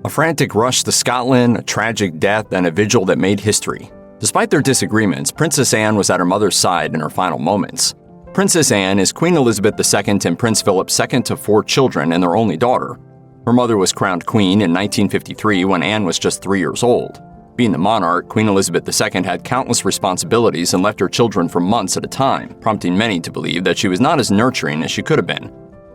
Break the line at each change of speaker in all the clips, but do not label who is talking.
A frantic rush to Scotland, a tragic death, and a vigil that made history. Despite their disagreements, Princess Anne was at her mother's side in her final moments. Princess Anne is Queen Elizabeth II and Prince Philip's second to 4 children and their only daughter. Her mother was crowned queen in 1953 when Anne was just 3 years old. Being the monarch, Queen Elizabeth II had countless responsibilities and left her children for months at a time, prompting many to believe that she was not as nurturing as she could have been.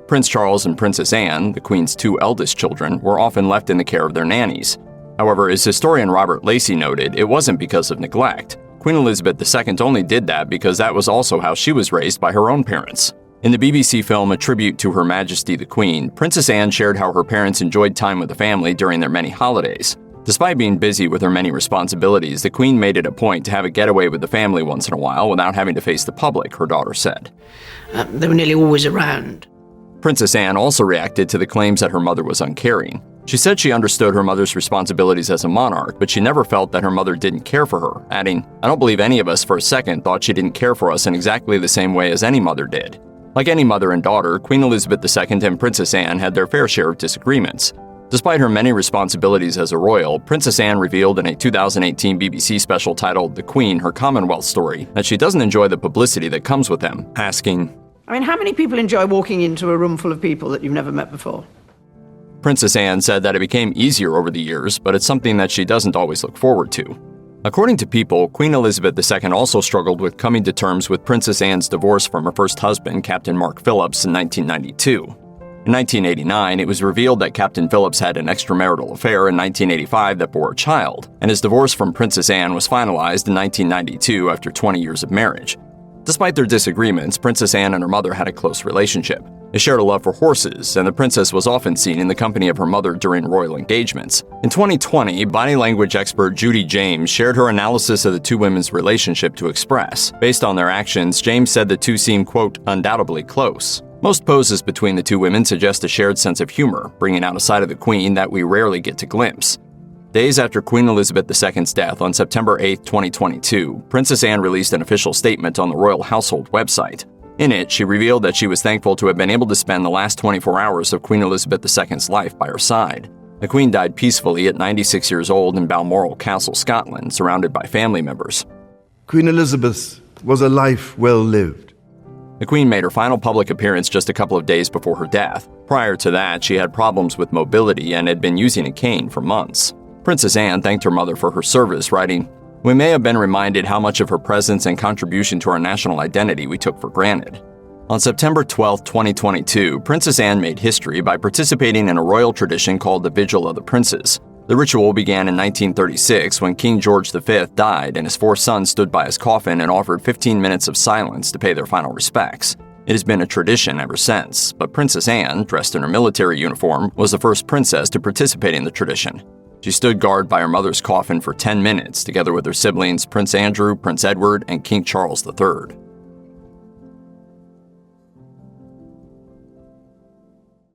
Prince Charles and Princess Anne, the Queen's 2 eldest children, were often left in the care of their nannies. However, as historian Robert Lacey noted, it wasn't because of neglect. Queen Elizabeth II only did that because that was also how she was raised by her own parents. In the BBC film A Tribute to Her Majesty the Queen, Princess Anne shared how her parents enjoyed time with the family during their many holidays. Despite being busy with her many responsibilities, the Queen made it a point to have a getaway with the family once in a while without having to face the public, her daughter said.
They were nearly always around.
Princess Anne also reacted to the claims that her mother was uncaring. She said she understood her mother's responsibilities as a monarch, but she never felt that her mother didn't care for her, adding, "I don't believe any of us for a second thought she didn't care for us in exactly the same way as any mother did." Like any mother and daughter, Queen Elizabeth II and Princess Anne had their fair share of disagreements. Despite her many responsibilities as a royal, Princess Anne revealed in a 2018 BBC special titled The Queen, Her Commonwealth Story that she doesn't enjoy the publicity that comes with them, asking,
How many people enjoy walking into a room full of people that you've never met before?
Princess Anne said that it became easier over the years, but it's something that she doesn't always look forward to. According to People, Queen Elizabeth II also struggled with coming to terms with Princess Anne's divorce from her first husband, Captain Mark Phillips, in 1992. In 1989, it was revealed that Captain Phillips had an extramarital affair in 1985 that bore a child, and his divorce from Princess Anne was finalized in 1992 after 20 years of marriage. Despite their disagreements, Princess Anne and her mother had a close relationship. They shared a love for horses, and the princess was often seen in the company of her mother during royal engagements. In 2020, body language expert Judy James shared her analysis of the 2 women's relationship to Express. Based on their actions, James said the 2 seemed, quote, undoubtedly close. Most poses between the 2 women suggest a shared sense of humor, bringing out a side of the Queen that we rarely get to glimpse. Days after Queen Elizabeth II's death on September 8, 2022, Princess Anne released an official statement on the royal household website. In it, she revealed that she was thankful to have been able to spend the last 24 hours of Queen Elizabeth II's life by her side. The Queen died peacefully at 96 years old in Balmoral Castle, Scotland, surrounded by family members.
Queen Elizabeth was a life well lived.
The Queen made her final public appearance just a couple of days before her death. Prior to that, she had problems with mobility and had been using a cane for months. Princess Anne thanked her mother for her service, writing, "We may have been reminded how much of her presence and contribution to our national identity we took for granted." On September 12, 2022, Princess Anne made history by participating in a royal tradition called the Vigil of the Princes. The ritual began in 1936 when King George V died and his 4 sons stood by his coffin and offered 15 minutes of silence to pay their final respects. It has been a tradition ever since, but Princess Anne, dressed in her military uniform, was the first princess to participate in the tradition. She stood guard by her mother's coffin for 10 minutes, together with her siblings Prince Andrew, Prince Edward, and King Charles III.